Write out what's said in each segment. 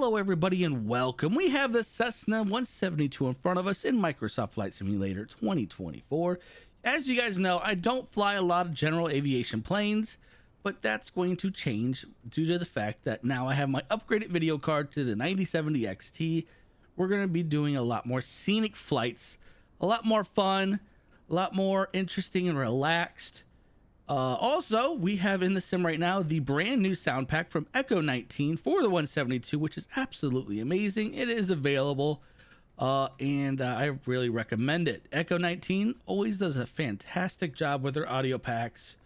Hello everybody and welcome. We have the Cessna 172 in front of us in Microsoft Flight Simulator 2024. As you guys know, I don't fly a lot of general aviation planes, but that's going to change due to the fact that now I have my upgraded video card to the 9070 XT. We're going to be doing a lot more scenic flights, a lot more fun, a lot more interesting and relaxed. Also, we have in the sim right now the brand new sound pack from Echo 19 for the 172, which is absolutely amazing. It is available, and I really recommend it. Echo 19 always does a fantastic job with their audio packs.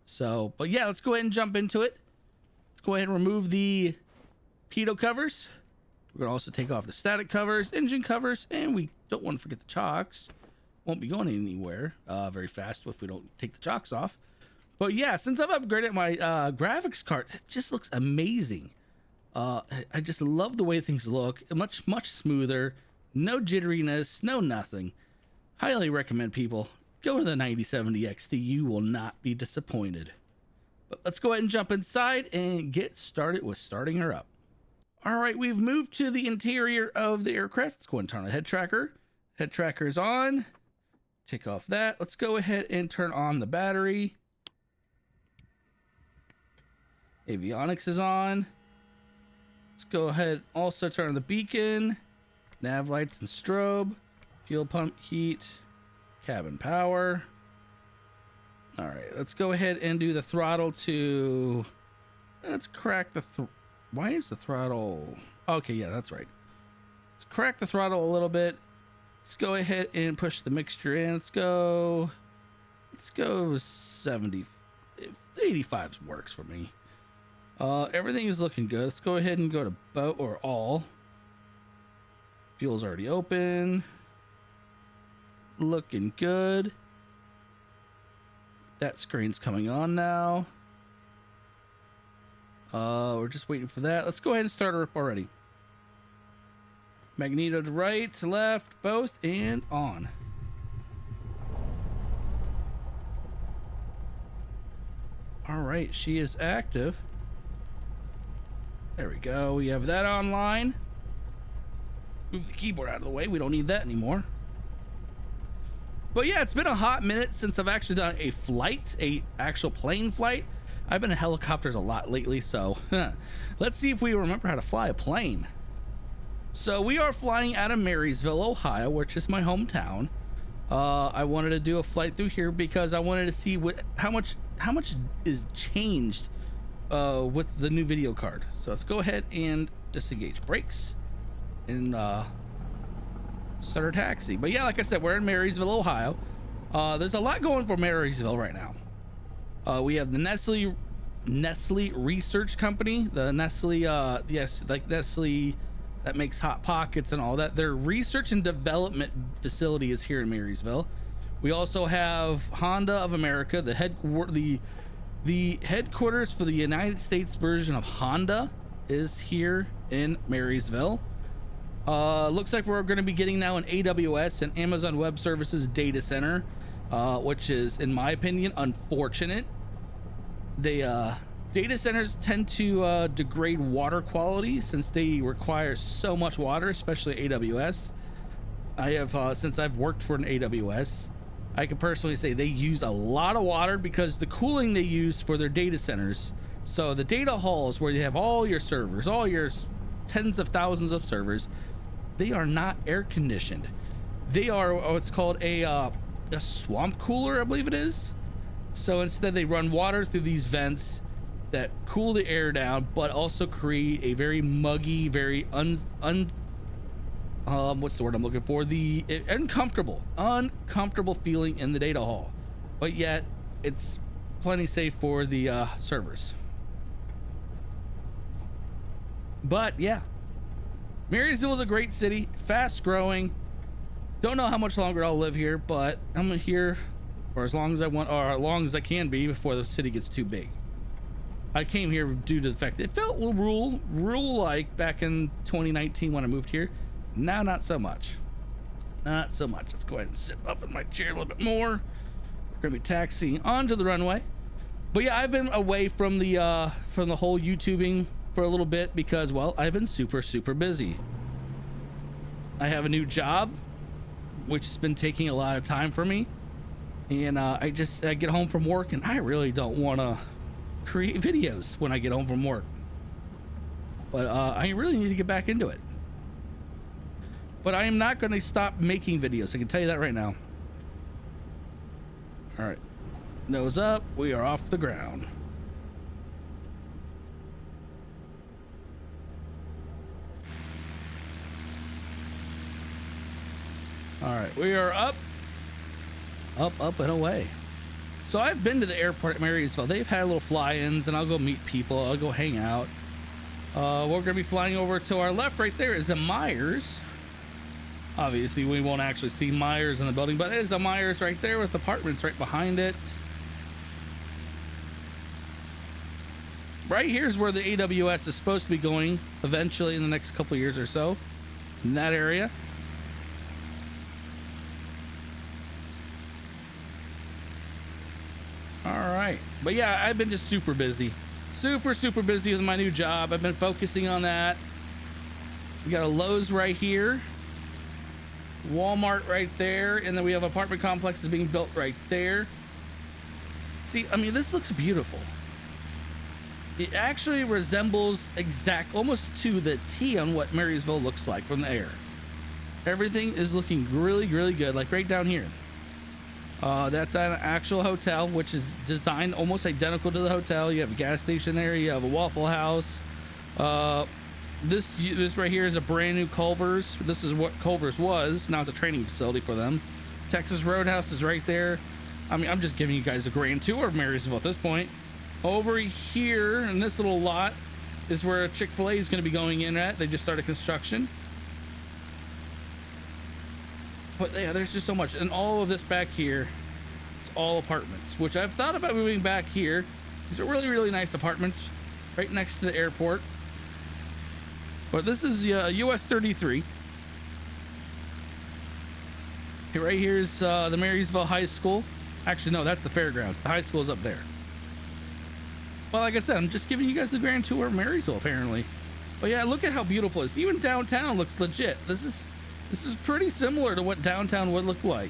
So, but yeah, let's go ahead and jump into it. Let's go ahead and remove the pitot covers. We're gonna also take off the static covers, engine covers, and we don't want to forget the chocks. Won't be going anywhere very fast if we don't take the chocks off. But yeah, since I've upgraded my graphics card, it just looks amazing. I just love the way things look. Much smoother. No jitteriness, no nothing. Highly recommend people go to the 9070 XT. You will not be disappointed. But let's go ahead and jump inside and get started with starting her up. All right, we've moved to the interior of the aircraft. Let's go and turn on the head tracker. Head tracker is on. Take off that. Let's go ahead and turn on the battery. Avionics is on. Let's go ahead, also turn on the beacon, nav lights and strobe, fuel pump heat, cabin power. All right, let's go ahead and do the throttle to, let's crack the, why is the throttle, okay, yeah, that's right. Let's crack the throttle a little bit. Let's go ahead and push the mixture in. Let's go 70, 85 works for me. Everything is looking good. Let's go ahead and go to boat or all. Fuel's already open. Looking good. That screen's coming on now. We're just waiting for that. Let's go ahead and start her up already. Magneto to right, to left, both, and on. All right, she is active. There we go. We have that online. Move the keyboard out of the way. We don't need that anymore. But yeah, it's been a hot minute since I've actually done a flight, a actual plane flight. I've been in helicopters a lot lately, so let's see if we remember how to fly a plane. So we are flying out of Marysville, Ohio, which is my hometown. I wanted to do a flight through here because I wanted to see how much is changed with the new video card. So let's go ahead and disengage brakes and start our taxi. But yeah, like I said, we're in Marysville, Ohio. There's a lot going for Marysville right now. We have the Nestle Research Company, the Nestle, yes, like Nestle that makes Hot Pockets and all that. Their research and development facility is here in Marysville. We also have Honda of America, the headquarters for the United States version of Honda is here in Marysville. Looks like we're going to be getting now an AWS and Amazon Web Services data center, which is, in my opinion, unfortunate. They data centers tend to degrade water quality since they require so much water, especially AWS. I have since I've worked for an AWS, I can personally say they use a lot of water because the cooling they use for their data centers. So the data halls where you have all your servers, all your tens of thousands of servers, they are not air conditioned. They are what's called a swamp cooler, I believe it is. So instead they run water through these vents that cool the air down, but also create a very muggy, very what's the word I'm looking for? The uncomfortable feeling in the data hall, but yet it's plenty safe for the servers. But yeah, Marysville is a great city, fast growing. Don't know how much longer I'll live here, but I'm here for as long as I want, or as long as I can be before the city gets too big. I came here due to the fact that it felt rural like back in 2019 when I moved here. Now, not so much. Not so much. Let's go ahead and sit up in my chair a little bit more. We're gonna be taxiing onto the runway. But yeah, I've been away from the whole YouTubing for a little bit because, well, I've been super busy. I have a new job, which has been taking a lot of time for me. And I get home from work and I really don't want to create videos when I get home from work. But I really need to get back into it. But I am not going to stop making videos. I can tell you that right now. All right. Nose up. We are off the ground. All right. We are up. Up and away. So I've been to the airport at Marysville. They've had little fly-ins and I'll go meet people. I'll go hang out. We're going to be flying over to our left right there is a Myers. Obviously, we won't actually see Myers in the building, but it is a Myers right there with apartments right behind it. Right here's where the AWS is supposed to be going eventually in the next couple years or so. In that area. All right. But yeah, I've been just super busy. Super busy with my new job. I've been focusing on that. We got a Lowe's right here. Walmart right there, and then we have apartment complexes being built right there. See, I mean, this looks beautiful. It actually resembles almost to the T on what Marysville looks like from the air. Everything is looking really good, like right down here. That's an actual hotel, which is designed almost identical to the hotel. You have a gas station there, you have a Waffle House. This right here is a brand new Culver's. This is what Culver's was. Now it's a training facility for them. Texas Roadhouse is right there. I mean, I'm just giving you guys a grand tour of Marysville at this point. Over here in this little lot is where Chick-fil-A is going to be going in at. They just started construction. But yeah, there's just so much. And all of this back here, it's all apartments, which I've thought about moving back here. These are really nice apartments right next to the airport. But this is US 33. Right here's the Marysville High School. Actually, no, that's the fairgrounds. The high school is up there. Well, like I said, I'm just giving you guys the grand tour of Marysville, apparently. But yeah, look at how beautiful it is. Even downtown looks legit. This is pretty similar to what downtown would look like.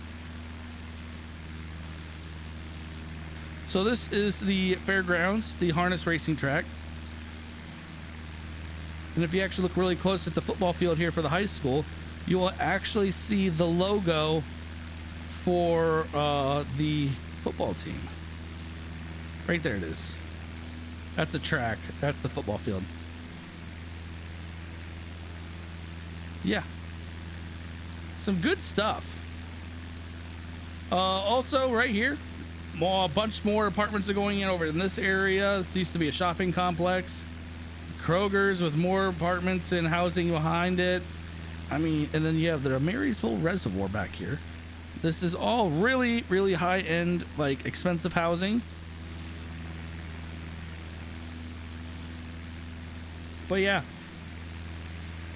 So this is the fairgrounds, the harness racing track. And if you actually look really close at the football field here for the high school, you will actually see the logo for the football team. Right there it is. That's the track. That's the football field. Yeah. Some good stuff. Also right here, a bunch more apartments are going in over in this area. This used to be a shopping complex. Kroger's with more apartments and housing behind it. I mean, and then you have the Marysville Reservoir back here. This is all really high-end, like expensive housing. But yeah,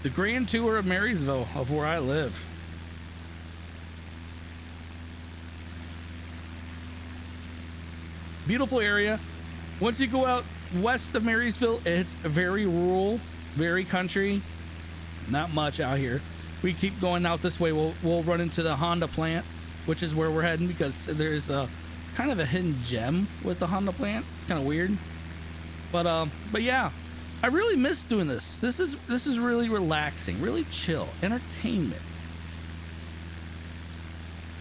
the grand tour of Marysville, of where I live. Beautiful area. Once you go out west of Marysville, it's very rural, very country. Not much out here. We keep going out this way, we'll run into the Honda plant, which is where we're heading, because there's a kind of a hidden gem with the Honda plant. It's kind of weird, but yeah, I really miss doing this. This is really relaxing, really chill, entertainment.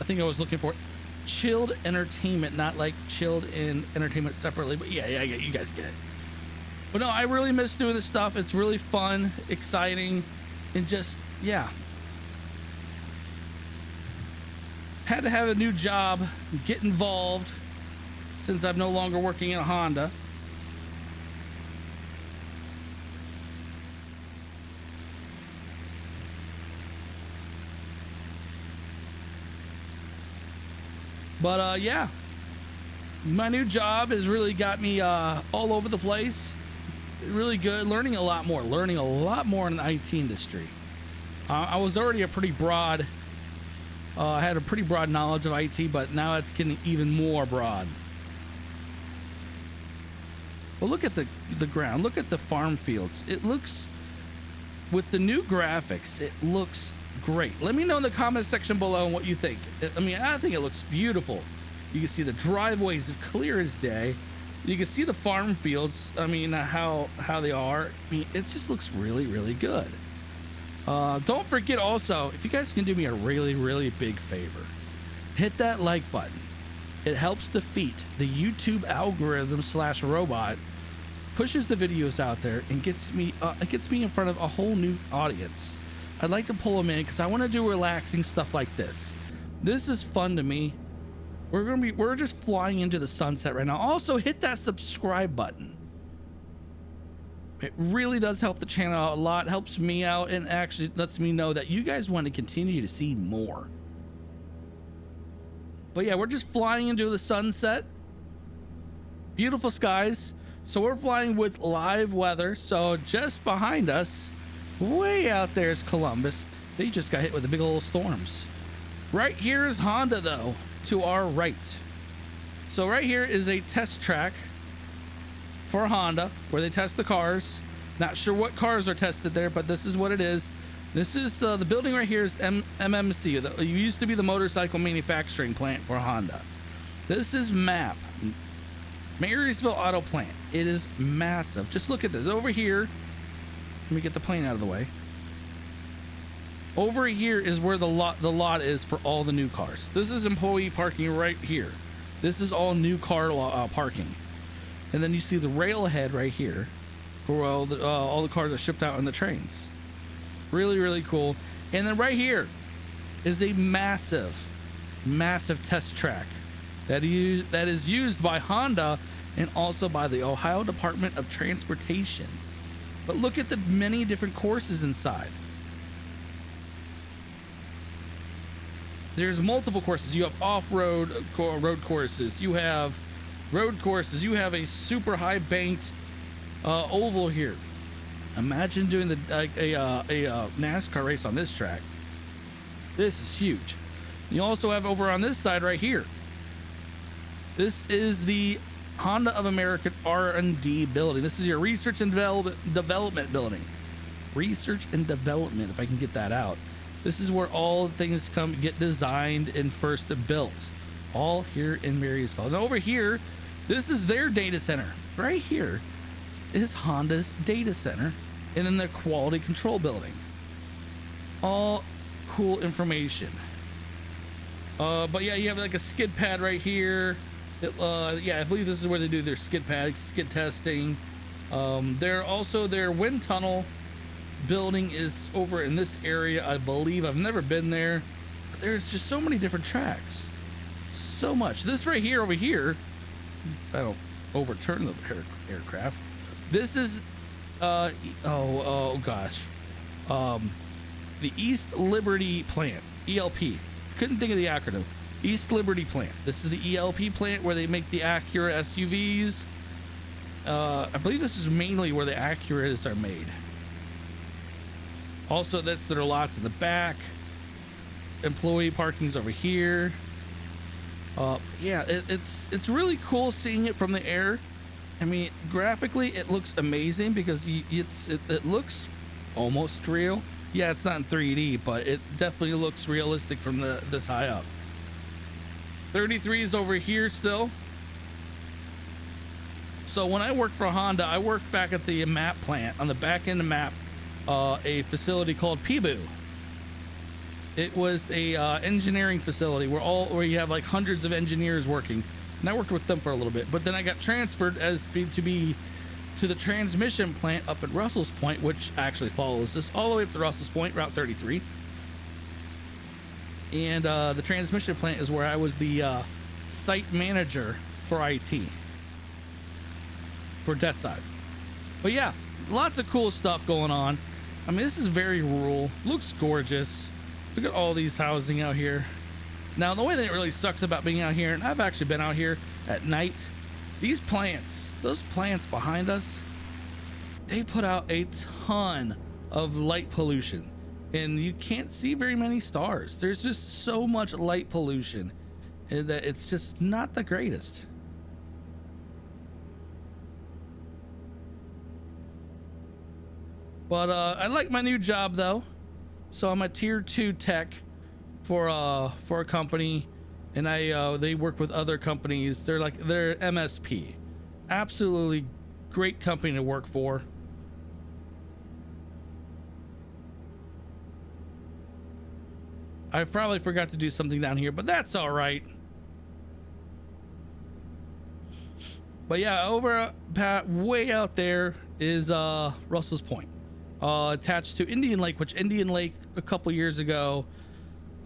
I think I was looking for chilled entertainment, not like chilled in entertainment separately, but yeah, you guys get it. But no, I really miss doing this stuff. It's really fun, exciting, and just, yeah. Had to have a new job, get involved, since I'm no longer working in a Honda. But yeah, my new job has really got me all over the place. Really good, learning a lot more in the IT industry. I was already a pretty broad, I had a pretty broad knowledge of IT, but now it's getting even more broad. Well, look at the ground. Look at the farm fields. It looks, with the new graphics, it looks great. Let me know in the comment section below what you think. I mean, I think it looks beautiful. You can see the driveways clear as day. You can see the farm fields. I mean, how they are. I mean, it just looks really, really good. Don't forget also, if you guys can do me a really, really big favor, hit that like button. It helps defeat the YouTube algorithm / robot, pushes the videos out there, and gets me in front of a whole new audience. I'd like to pull them in because I want to do relaxing stuff like this. This is fun to me. We're just flying into the sunset right now. Also, hit that subscribe button. It really does help the channel out a lot, helps me out, and actually lets me know that you guys want to continue to see more. But yeah, we're just flying into the sunset. Beautiful skies. So we're flying with live weather. So just behind us, way out there, is Columbus. They just got hit with the big old storms. Right here is Honda, though, to our right. So right here is a test track for Honda where they test the cars. Not sure what cars are tested there, but this is what it is. This is the building right here is MMC. It used to be the motorcycle manufacturing plant for Honda. This is MAP, Marysville Auto Plant. It is massive. Just look at this over here. Let me get the plane out of the way. Over here is where the lot is for all the new cars. This is employee parking right here. This is all new car parking. And then you see the railhead right here for all the cars that are shipped out in the trains. Really, really cool. And then right here is a massive test track that is used by Honda and also by the Ohio Department of Transportation. But look at the many different courses inside. There's multiple courses. You have off-road road courses. You have road courses. You have a super high banked oval here. Imagine doing a NASCAR race on this track. This is huge. You also have over on this side right here. This is the Honda of America R&D building. This is your research and development building. Research and development, if I can get that out. This is where all things get designed and first built. All here in Marysville. And over here, this is their data center. Right here is Honda's data center, and then their quality control building. All cool information. But yeah, you have like a skid pad right here. Yeah, I believe this is where they do their skid testing. Their wind tunnel building is over in this area, I believe. I've never been there, but there's just so many different tracks. So much. This right here, over here, I don't overturn the aircraft. This is the East Liberty plant, ELP. Couldn't think of the acronym. East Liberty plant. This is the ELP plant where they make the Acura SUVs. I believe this is mainly where the Acuras are made. Also, that's their lots in the back. Employee parking's over here. Yeah, it's really cool seeing it from the air. I mean, graphically, it looks amazing because it looks almost real. Yeah, it's not in 3D, but it definitely looks realistic from this high up. 33 is over here still. So when I worked for Honda, I worked back at the MAP plant, on the back end of MAP, a facility called PBU. It was a engineering facility where you have like hundreds of engineers working. And I worked with them for a little bit, but then I got transferred to the transmission plant up at Russell's Point, which actually follows this all the way up to Russell's Point, Route 33. And the transmission plant is where I was the site manager for IT, for desk side. But yeah, lots of cool stuff going on. I mean, this is very rural, looks gorgeous. Look at all these housing out here. Now, the way that it really sucks about being out here, and I've actually been out here at night, these plants, those plants behind us, they put out a ton of light pollution, and you can't see very many stars. There's just so much light pollution that it's just not the greatest. But I like my new job though. So I'm a tier 2 tech for a company, and they work with other companies. They're MSP. Absolutely great company to work for. I probably forgot to do something down here, but that's all right. But yeah, over way out there is Russell's Point, attached to Indian Lake, which Indian Lake a couple years ago,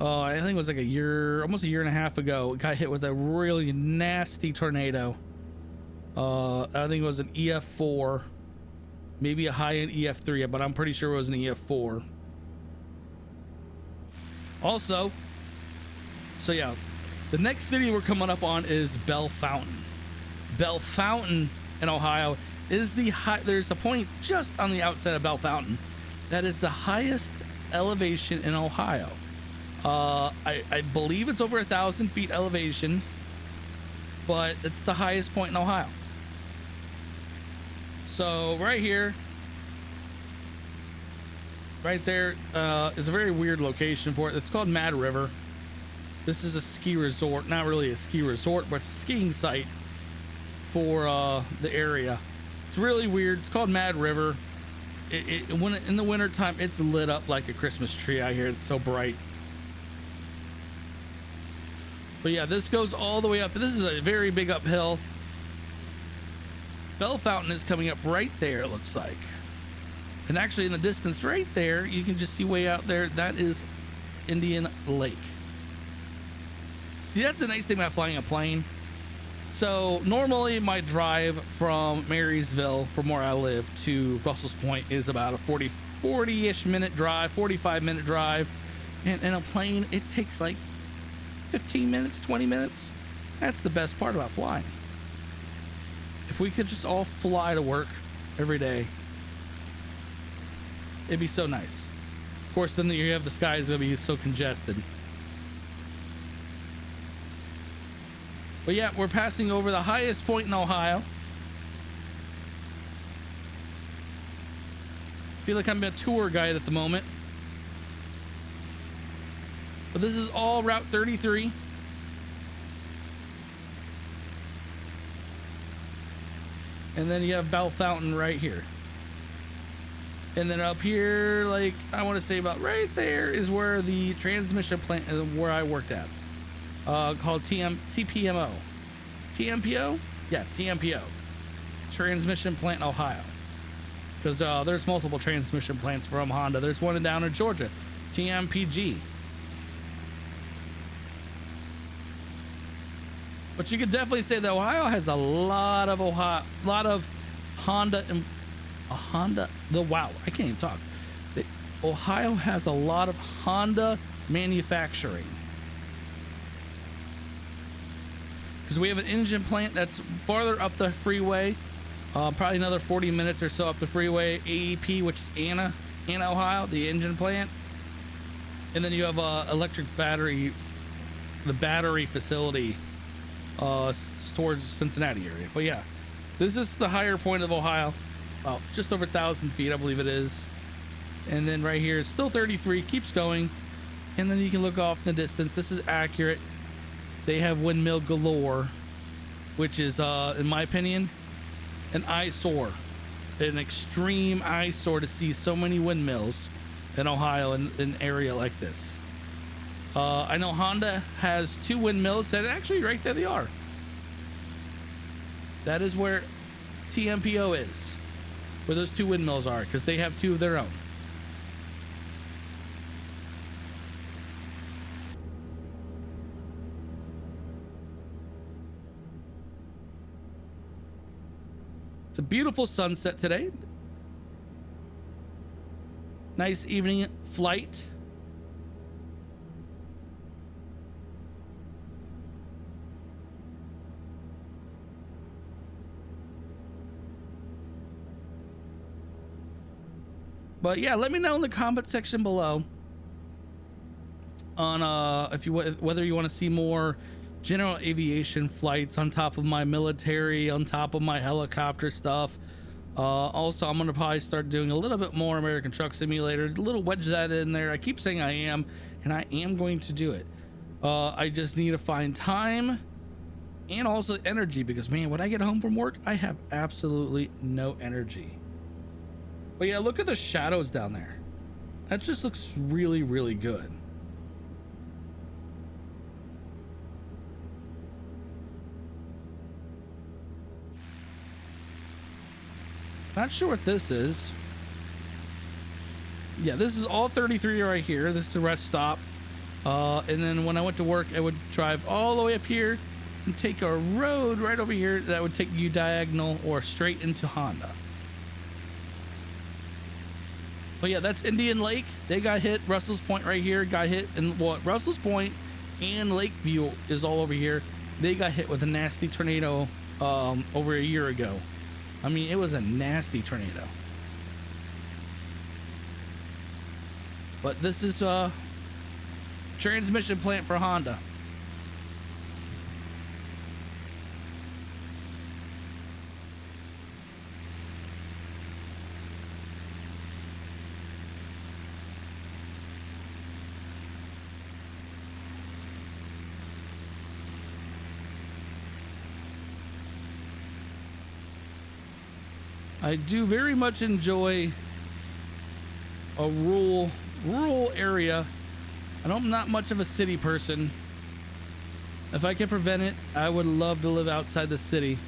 I think it was like almost a year and a half ago, got hit with a really nasty tornado. I think it was an EF4, maybe a high-end EF3, but I'm pretty sure it was an EF4. Also, so yeah, the next city we're coming up on is Bell Fountain. Bell Fountain in Ohio is there's a point just on the outside of Bell Fountain that is the highest elevation in Ohio. I believe it's over 1,000 feet elevation, but it's the highest point in Ohio. So right here, right there, is a very weird location for it. It's called Mad River. This is a ski resort, not really a ski resort, but it's a skiing site for the area. It's really weird. It's called Mad River. When in the winter time, it's lit up like a Christmas tree out here. It's so bright. But yeah, this goes all the way up. This is a very big uphill. Bell Fountain is coming up right there, it looks like. And actually in the distance right there, you can just see way out there, that is Indian Lake. See, that's the nice thing about flying a plane. So normally my drive from Marysville, from where I live, to Russell's Point is about a 40-ish minute drive, 45-minute drive. And in a plane, it takes like 15 minutes, 20 minutes. That's the best part about flying. If we could just all fly to work every day, it'd be so nice. Of course, then you have the skies gonna be so congested. But yeah, we're passing over the highest point in Ohio. Feel like I'm a tour guide at the moment. But this is all Route 33. And then you have Bell Fountain right here. And then up here, like, I want to say about right there is where the transmission plant is, where I worked at. Called TPMO. TMPO? Yeah, TMPO. Transmission Plant in Ohio. Because there's multiple transmission plants from Honda. There's one down in Georgia. TMPG. But you could definitely say that Ohio has a lot of Honda and wow, I can't even talk. Ohio has a lot of Honda manufacturing. Because we have an engine plant that's farther up the freeway, probably another 40 minutes or so up the freeway. AEP, which is Anna, Ohio, the engine plant. And then you have electric battery, the battery facility towards Cincinnati area. But yeah, this is the higher point of Ohio, about just over 1,000 feet, I believe it is. And then right here, it's still 33, keeps going. And then you can look off in the distance. This is accurate. They have windmill galore, which is, in my opinion, an eyesore, an extreme eyesore to see so many windmills in Ohio in an area like this. I know Honda has 2 windmills that actually right there they are. That is where TMPO is, where those 2 windmills are, because they have 2 of their own. It's a beautiful sunset today. Nice evening flight. But yeah, let me know in the comment section below on whether you want to see more general aviation flights on top of my military, on top of my helicopter stuff. Also, I'm gonna probably start doing a little bit more American Truck Simulator, a little wedge that in there. I keep saying I am, and I am going to do it. I just need to find time and also energy, because man, when I get home from work, I have absolutely no energy. But yeah, look at the shadows down there. That just looks really, really good. Not sure what this is. Yeah, this is all 33 right here. This is the rest stop. And then when I went to work, I would drive all the way up here and take a road right over here that would take you diagonal or straight into Honda. But yeah, that's Indian Lake. They got hit. Russell's Point right here got hit. And what, Russell's Point and Lakeview is all over here. They got hit with a nasty tornado over a year ago. I mean, it was a nasty tornado. But this is a transmission plant for Honda. I do very much enjoy a rural area. I'm not much of a city person. If I can prevent it, I would love to live outside the city.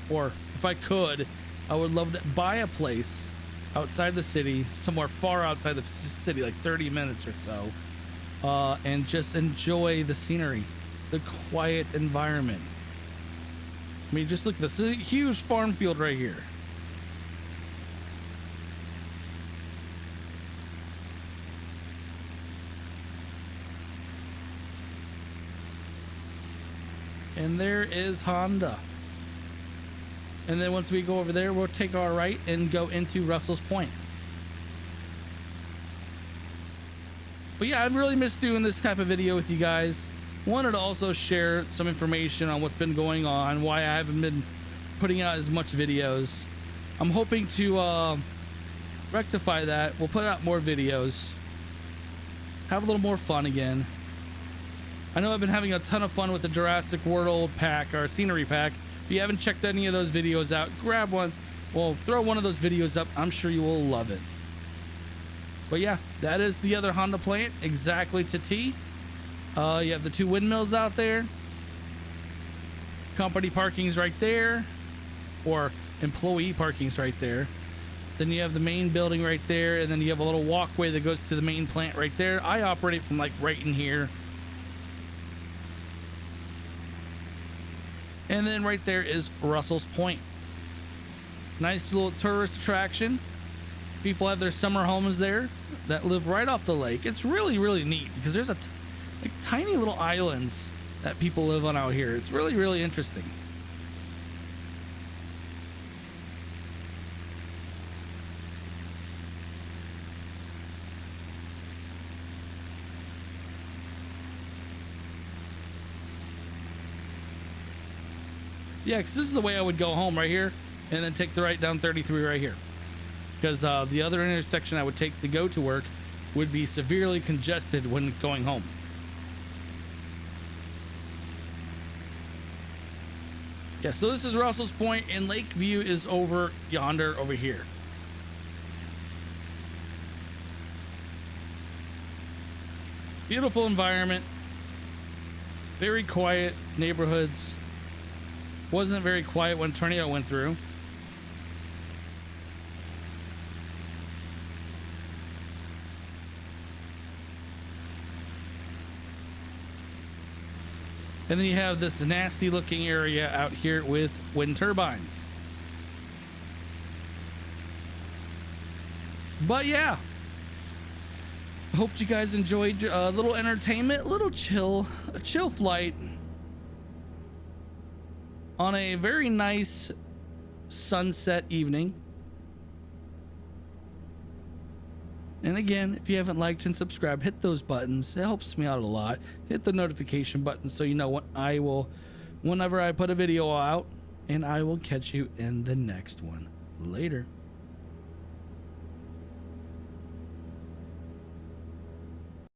Or if I could, I would love to buy a place outside the city, somewhere far outside the city, like 30 minutes or so, and just enjoy the scenery, the quiet environment. I mean, just look at this. This is a huge farm field right here. And there is Honda. And then once we go over there, we'll take our right and go into Russell's Point. But yeah, I've really missed doing this type of video with you guys. Wanted to also share some information on what's been going on, why I haven't been putting out as much videos. I'm hoping to rectify that. We'll put out more videos, have a little more fun again. I know I've been having a ton of fun with the Jurassic World pack, or scenery pack. If you haven't checked any of those videos out, grab one. Well, throw one of those videos up. I'm sure you will love it. But yeah, that is the other Honda plant, exactly to T. You have the two windmills out there. Company parking's right there, or employee parking's right there. Then you have the main building right there, and then you have a little walkway that goes to the main plant right there. I operate from like right in here. And then right there is Russell's Point. Nice little tourist attraction. People have their summer homes there that live right off the lake. It's really, really neat because there's like tiny little islands that people live on out here. It's really, really interesting. Yeah, because this is the way I would go home right here and then take the right down 33 right here. Because the other intersection I would take to go to work would be severely congested when going home. Yeah, so this is Russell's Point, and Lakeview is over yonder over here. Beautiful environment. Very quiet neighborhoods. Wasn't very quiet when tornado went through. And then you have this nasty looking area out here with wind turbines. But yeah, I hope you guys enjoyed a little entertainment, a little a chill flight on a very nice sunset evening. And again, if you haven't liked and subscribed, hit those buttons. It helps me out a lot. Hit the notification button so you know whenever I put a video out, and I will catch you in the next one. Later.